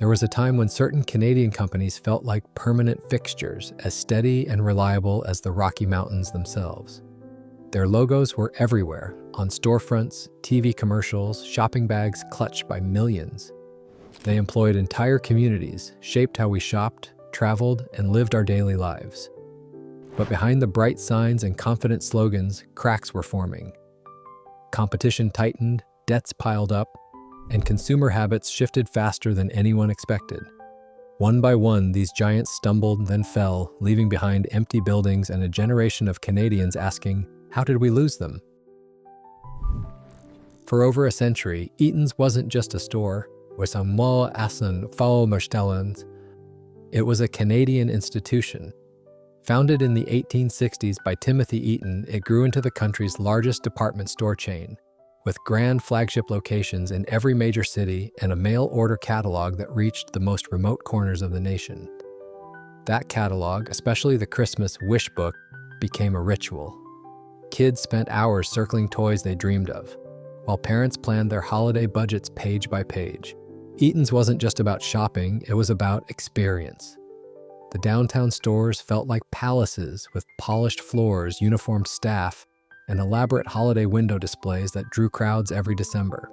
There was a time when certain Canadian companies felt like permanent fixtures, as steady and reliable as the Rocky Mountains themselves. Their logos were everywhere, on storefronts, TV commercials, shopping bags clutched by millions. They employed entire communities, shaped how we shopped, traveled, and lived our daily lives. But behind the bright signs and confident slogans, cracks were forming. Competition tightened, debts piled up, and consumer habits shifted faster than anyone expected. One by one, these giants stumbled, then fell, leaving behind empty buildings and a generation of Canadians asking, how did we lose them? For over a century, Eaton's wasn't just a store, it was a Canadian institution. Founded in the 1860s by Timothy Eaton, it grew into the country's largest department store chain, with grand flagship locations in every major city and a mail-order catalog that reached the most remote corners of the nation. That catalog, especially the Christmas wish book, became a ritual. Kids spent hours circling toys they dreamed of, while parents planned their holiday budgets page by page. Eaton's wasn't just about shopping, it was about experience. The downtown stores felt like palaces with polished floors, uniformed staff, and elaborate holiday window displays that drew crowds every December.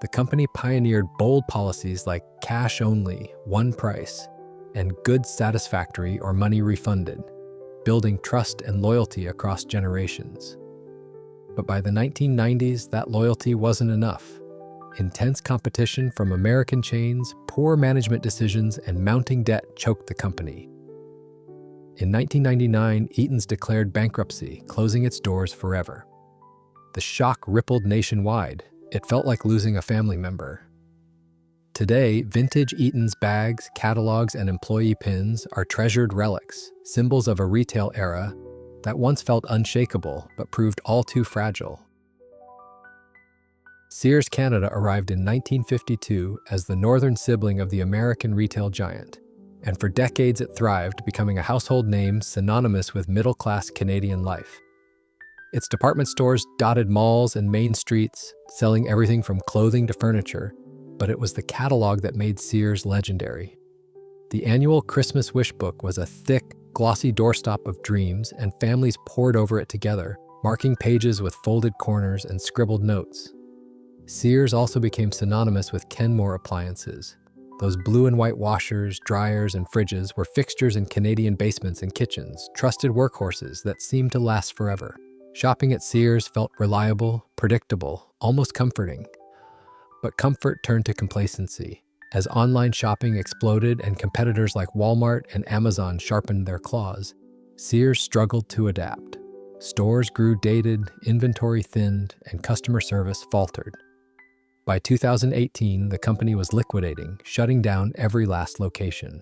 The company pioneered bold policies like cash only, one price, and goods satisfactory or money refunded, building trust and loyalty across generations. But by the 1990s, that loyalty wasn't enough. Intense competition from American chains, poor management decisions, and mounting debt choked the company. In 1999, Eaton's declared bankruptcy, closing its doors forever. The shock rippled nationwide. It felt like losing a family member. Today, vintage Eaton's bags, catalogs, and employee pins are treasured relics, symbols of a retail era that once felt unshakable but proved all too fragile. Sears Canada arrived in 1952 as the northern sibling of the American retail giant, and for decades it thrived, becoming a household name synonymous with middle-class Canadian life. Its department stores dotted malls and main streets, selling everything from clothing to furniture, but it was the catalog that made Sears legendary. The annual Christmas wish book was a thick, glossy doorstop of dreams, and families pored over it together, marking pages with folded corners and scribbled notes. Sears also became synonymous with Kenmore appliances. Those blue and white washers, dryers, and fridges were fixtures in Canadian basements and kitchens, trusted workhorses that seemed to last forever. Shopping at Sears felt reliable, predictable, almost comforting. But comfort turned to complacency. As online shopping exploded and competitors like Walmart and Amazon sharpened their claws, Sears struggled to adapt. Stores grew dated, inventory thinned, and customer service faltered. By 2018, the company was liquidating, shutting down every last location.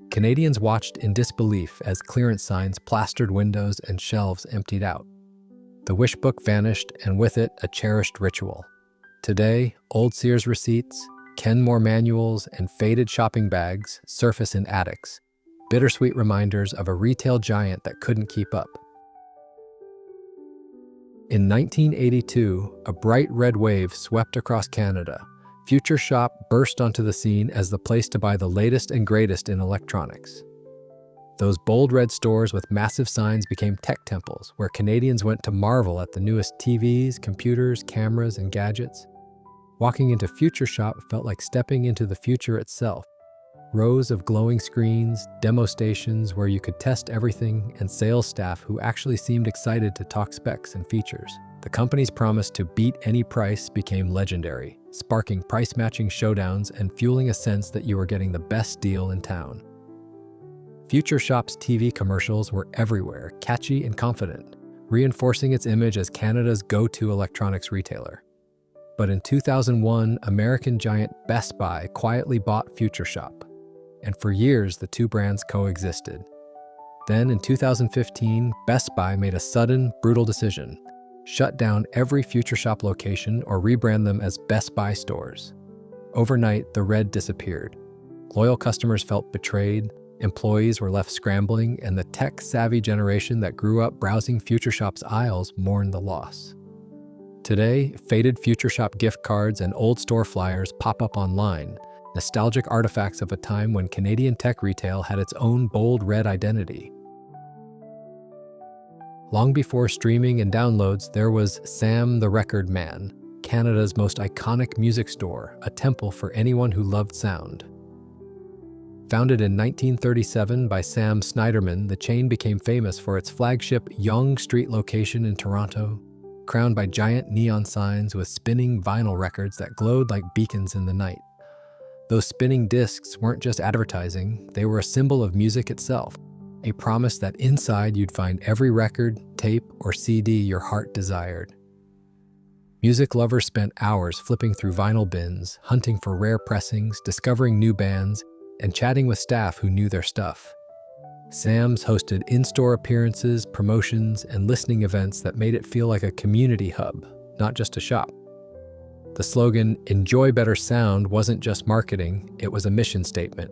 Canadians watched in disbelief as clearance signs plastered windows and shelves emptied out. The wish book vanished, and with it, a cherished ritual. Today, old Sears receipts, Kenmore manuals, and faded shopping bags surface in attics, bittersweet reminders of a retail giant that couldn't keep up. In 1982, a bright red wave swept across Canada. Future Shop burst onto the scene as the place to buy the latest and greatest in electronics. Those bold red stores with massive signs became tech temples, where Canadians went to marvel at the newest TVs, computers, cameras, and gadgets. Walking into Future Shop felt like stepping into the future itself. Rows of glowing screens, demo stations where you could test everything, and sales staff who actually seemed excited to talk specs and features. The company's promise to beat any price became legendary, sparking price-matching showdowns and fueling a sense that you were getting the best deal in town. Future Shop's TV commercials were everywhere, catchy and confident, reinforcing its image as Canada's go-to electronics retailer. But in 2001, American giant Best Buy quietly bought Future Shop, and for years the two brands coexisted. Then in 2015, Best Buy made a sudden, brutal decision: shut down every Future Shop location or rebrand them as Best Buy stores. Overnight, the red disappeared. Loyal customers felt betrayed, employees were left scrambling, and the tech-savvy generation that grew up browsing Future Shop's aisles mourned the loss. Today, faded Future Shop gift cards and old store flyers pop up online, nostalgic artifacts of a time when Canadian tech retail had its own bold red identity. Long before streaming and downloads, there was Sam the Record Man, Canada's most iconic music store, a temple for anyone who loved sound. Founded in 1937 by Sam Snyderman, the chain became famous for its flagship Yonge Street location in Toronto, crowned by giant neon signs with spinning vinyl records that glowed like beacons in the night. Those spinning discs weren't just advertising, they were a symbol of music itself, a promise that inside you'd find every record, tape, or CD your heart desired. Music lovers spent hours flipping through vinyl bins, hunting for rare pressings, discovering new bands, and chatting with staff who knew their stuff. Sam's hosted in-store appearances, promotions, and listening events that made it feel like a community hub, not just a shop. The slogan, "Enjoy Better Sound," wasn't just marketing, it was a mission statement.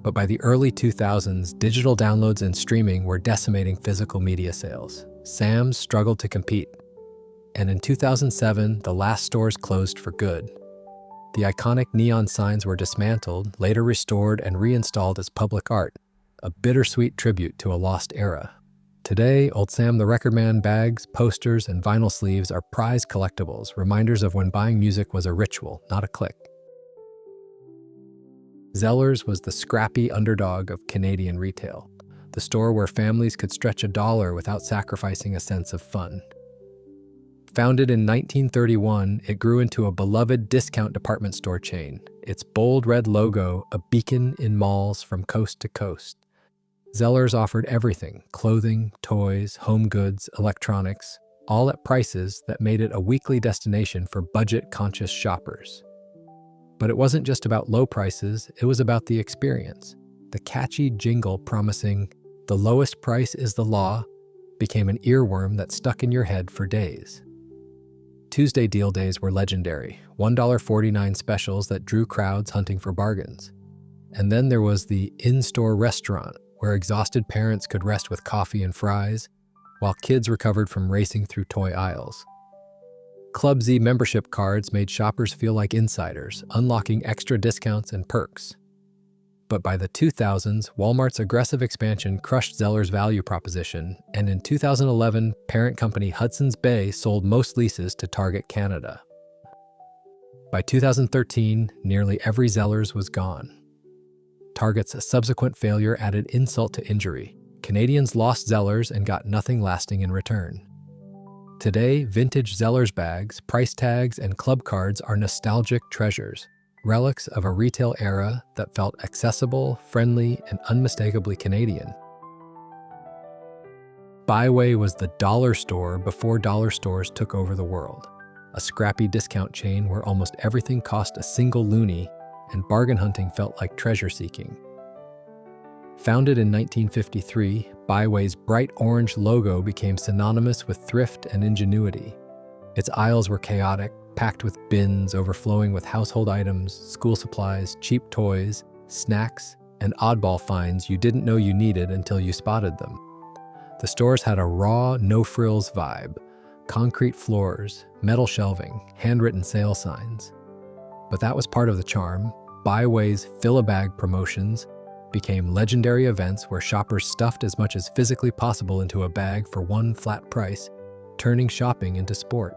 But by the early 2000s, digital downloads and streaming were decimating physical media sales. Sam's struggled to compete. And in 2007, the last stores closed for good. The iconic neon signs were dismantled, later restored and reinstalled as public art, a bittersweet tribute to a lost era. Today, Old Sam the Record Man bags, posters, and vinyl sleeves are prized collectibles, reminders of when buying music was a ritual, not a click. Zellers was the scrappy underdog of Canadian retail, the store where families could stretch $1 without sacrificing a sense of fun. Founded in 1931, it grew into a beloved discount department store chain, its bold red logo a beacon in malls from coast to coast. Zellers offered everything: clothing, toys, home goods, electronics, all at prices that made it a weekly destination for budget-conscious shoppers. But it wasn't just about low prices, it was about the experience. The catchy jingle promising, "The lowest price is the law," became an earworm that stuck in your head for days. Tuesday deal days were legendary, $1.49 specials that drew crowds hunting for bargains. And then there was the in-store restaurant, where exhausted parents could rest with coffee and fries, while kids recovered from racing through toy aisles. Club Z membership cards made shoppers feel like insiders, unlocking extra discounts and perks. But by the 2000s, Walmart's aggressive expansion crushed Zellers' value proposition, and in 2011, parent company Hudson's Bay sold most leases to Target Canada. By 2013, nearly every Zellers was gone. Target's subsequent failure added insult to injury. Canadians lost Zellers and got nothing lasting in return. Today, vintage Zellers bags, price tags, and club cards are nostalgic treasures, relics of a retail era that felt accessible, friendly, and unmistakably Canadian. BiWay was the dollar store before dollar stores took over the world, a scrappy discount chain where almost everything cost a single loonie and bargain hunting felt like treasure seeking. Founded in 1953, BiWay's bright orange logo became synonymous with thrift and ingenuity. Its aisles were chaotic, packed with bins overflowing with household items, school supplies, cheap toys, snacks, and oddball finds you didn't know you needed until you spotted them. The stores had a raw, no-frills vibe: concrete floors, metal shelving, handwritten sale signs. But that was part of the charm. BiWay's Fill-A-Bag promotions became legendary events where shoppers stuffed as much as physically possible into a bag for one flat price, turning shopping into sport.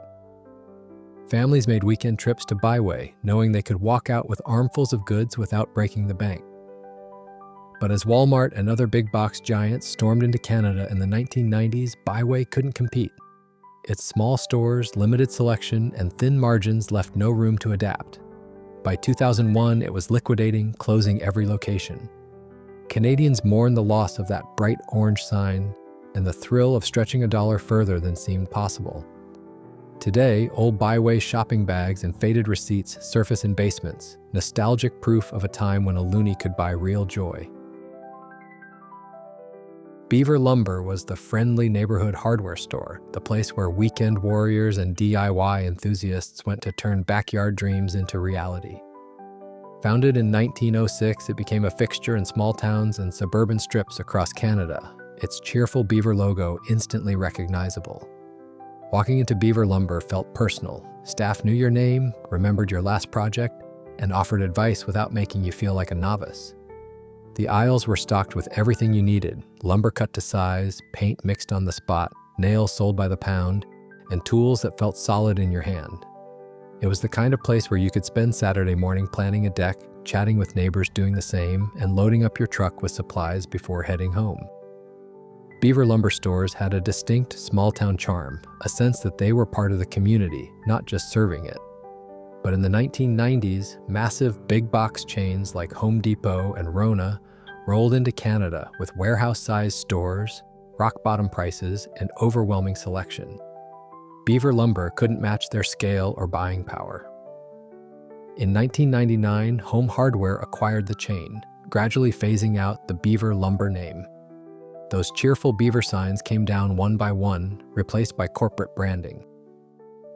Families made weekend trips to BiWay, knowing they could walk out with armfuls of goods without breaking the bank. But as Walmart and other big box giants stormed into Canada in the 1990s, BiWay couldn't compete. Its small stores, limited selection, and thin margins left no room to adapt. By 2001, it was liquidating, closing every location. Canadians mourned the loss of that bright orange sign and the thrill of stretching $1 further than seemed possible. Today, old BiWay shopping bags and faded receipts surface in basements, nostalgic proof of a time when a loonie could buy real joy. Beaver Lumber was the friendly neighborhood hardware store, the place where weekend warriors and DIY enthusiasts went to turn backyard dreams into reality. Founded in 1906, it became a fixture in small towns and suburban strips across Canada, its cheerful beaver logo instantly recognizable. Walking into Beaver Lumber felt personal. Staff knew your name, remembered your last project, and offered advice without making you feel like a novice. The aisles were stocked with everything you needed: lumber cut to size, paint mixed on the spot, nails sold by the pound, and tools that felt solid in your hand. It was the kind of place where you could spend Saturday morning planning a deck, chatting with neighbors doing the same, and loading up your truck with supplies before heading home. Beaver Lumber stores had a distinct small-town charm, a sense that they were part of the community, not just serving it. But in the 1990s, massive big-box chains like Home Depot and Rona rolled into Canada with warehouse-sized stores, rock-bottom prices, and overwhelming selection. Beaver Lumber couldn't match their scale or buying power. In 1999, Home Hardware acquired the chain, gradually phasing out the Beaver Lumber name. Those cheerful beaver signs came down one by one, replaced by corporate branding.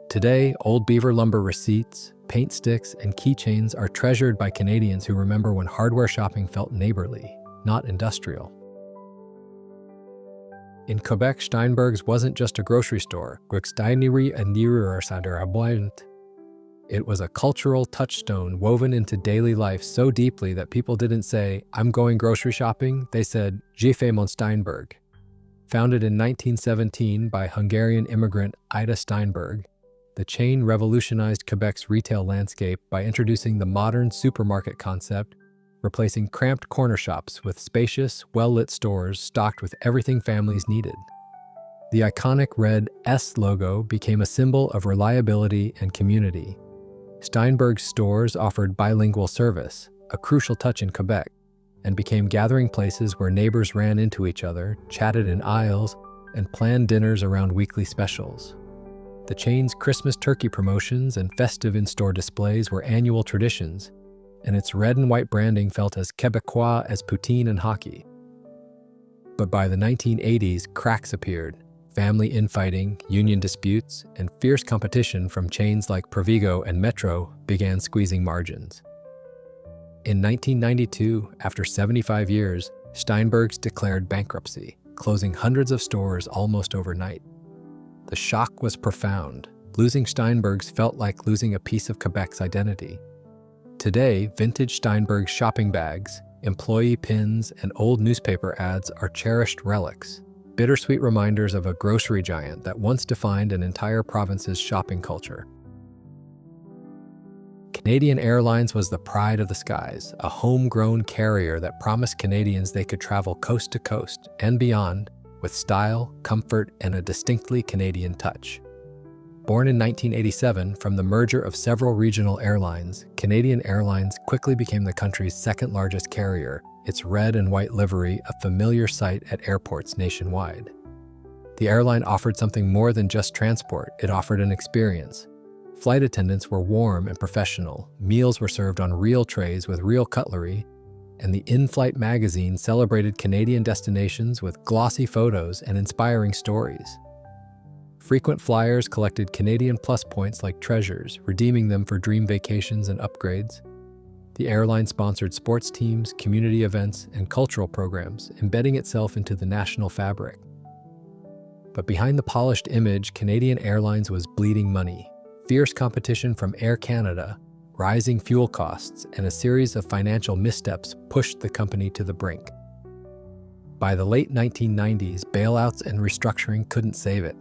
Today, old Beaver Lumber receipts, paint sticks, and keychains are treasured by Canadians who remember when hardware shopping felt neighborly, not industrial. In Quebec, Steinberg's wasn't just a grocery store. It was a cultural touchstone woven into daily life so deeply that people didn't say, "I'm going grocery shopping." They said, "J'ai fait mon Steinberg." Founded in 1917 by Hungarian immigrant Ida Steinberg, the chain revolutionized Quebec's retail landscape by introducing the modern supermarket concept, replacing cramped corner shops with spacious, well-lit stores stocked with everything families needed. The iconic red S logo became a symbol of reliability and community. Steinberg's stores offered bilingual service, a crucial touch in Quebec, and became gathering places where neighbors ran into each other, chatted in aisles, and planned dinners around weekly specials. The chain's Christmas turkey promotions and festive in-store displays were annual traditions, and its red and white branding felt as Quebecois as poutine and hockey. But by the 1980s, cracks appeared. Family infighting, union disputes, and fierce competition from chains like Provigo and Metro began squeezing margins. In 1992, after 75 years, Steinberg's declared bankruptcy, closing hundreds of stores almost overnight. The shock was profound. Losing Steinberg's felt like losing a piece of Quebec's identity. Today, vintage Steinberg shopping bags, employee pins, and old newspaper ads are cherished relics, bittersweet reminders of a grocery giant that once defined an entire province's shopping culture. Canadian Airlines was the pride of the skies, a homegrown carrier that promised Canadians they could travel coast to coast and beyond with style, comfort, and a distinctly Canadian touch. Born in 1987 from the merger of several regional airlines, Canadian Airlines quickly became the country's second-largest carrier, its red and white livery a familiar sight at airports nationwide. The airline offered something more than just transport, it offered an experience. Flight attendants were warm and professional, meals were served on real trays with real cutlery, and the in-flight magazine celebrated Canadian destinations with glossy photos and inspiring stories. Frequent flyers collected Canadian Plus points like treasures, redeeming them for dream vacations and upgrades. The airline sponsored sports teams, community events, and cultural programs, embedding itself into the national fabric. But behind the polished image, Canadian Airlines was bleeding money. Fierce competition from Air Canada, rising fuel costs, and a series of financial missteps pushed the company to the brink. By the late 1990s, bailouts and restructuring couldn't save it.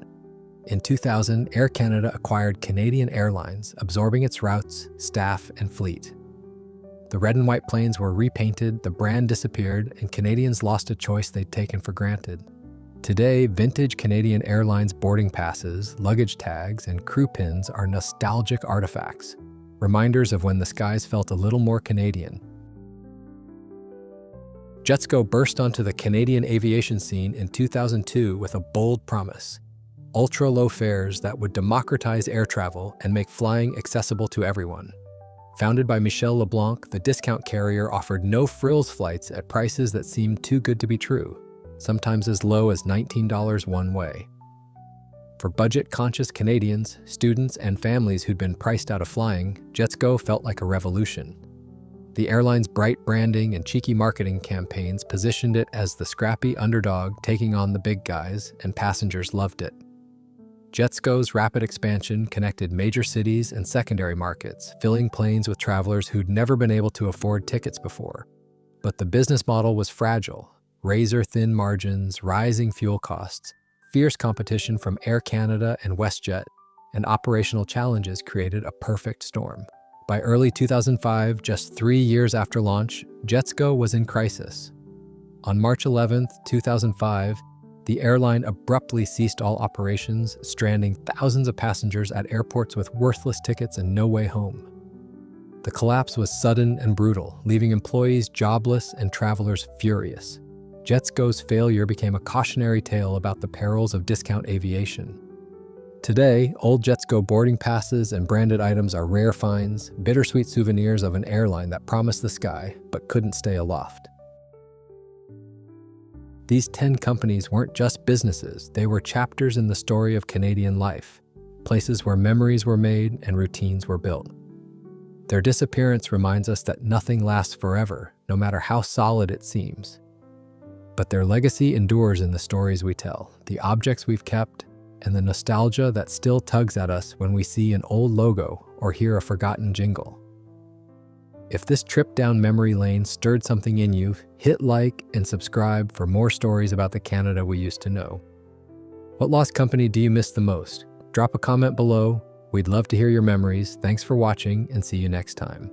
In 2000, Air Canada acquired Canadian Airlines, absorbing its routes, staff, and fleet. The red and white planes were repainted, the brand disappeared, and Canadians lost a choice they'd taken for granted. Today, vintage Canadian Airlines boarding passes, luggage tags, and crew pins are nostalgic artifacts, reminders of when the skies felt a little more Canadian. Jetsgo burst onto the Canadian aviation scene in 2002 with a bold promise: ultra-low fares that would democratize air travel and make flying accessible to everyone. Founded by Michel LeBlanc, the discount carrier offered no-frills flights at prices that seemed too good to be true, sometimes as low as $19 one way. For budget-conscious Canadians, students, and families who'd been priced out of flying, Jetsgo felt like a revolution. The airline's bright branding and cheeky marketing campaigns positioned it as the scrappy underdog taking on the big guys, and passengers loved it. Jetsgo's rapid expansion connected major cities and secondary markets, filling planes with travelers who'd never been able to afford tickets before. But the business model was fragile. Razor-thin margins, rising fuel costs, fierce competition from Air Canada and WestJet, and operational challenges created a perfect storm. By early 2005, just 3 years after launch, Jetsgo was in crisis. On March 11, 2005, the airline abruptly ceased all operations, stranding thousands of passengers at airports with worthless tickets and no way home. The collapse was sudden and brutal, leaving employees jobless and travelers furious. Jetsgo's failure became a cautionary tale about the perils of discount aviation. Today, old Jetsgo boarding passes and branded items are rare finds, bittersweet souvenirs of an airline that promised the sky but couldn't stay aloft. These 10 companies weren't just businesses, they were chapters in the story of Canadian life, places where memories were made and routines were built. Their disappearance reminds us that nothing lasts forever, no matter how solid it seems. But their legacy endures in the stories we tell, the objects we've kept, and the nostalgia that still tugs at us when we see an old logo or hear a forgotten jingle. If this trip down memory lane stirred something in you, hit like and subscribe for more stories about the Canada we used to know. What lost company do you miss the most? Drop a comment below. We'd love to hear your memories. Thanks for watching and see you next time.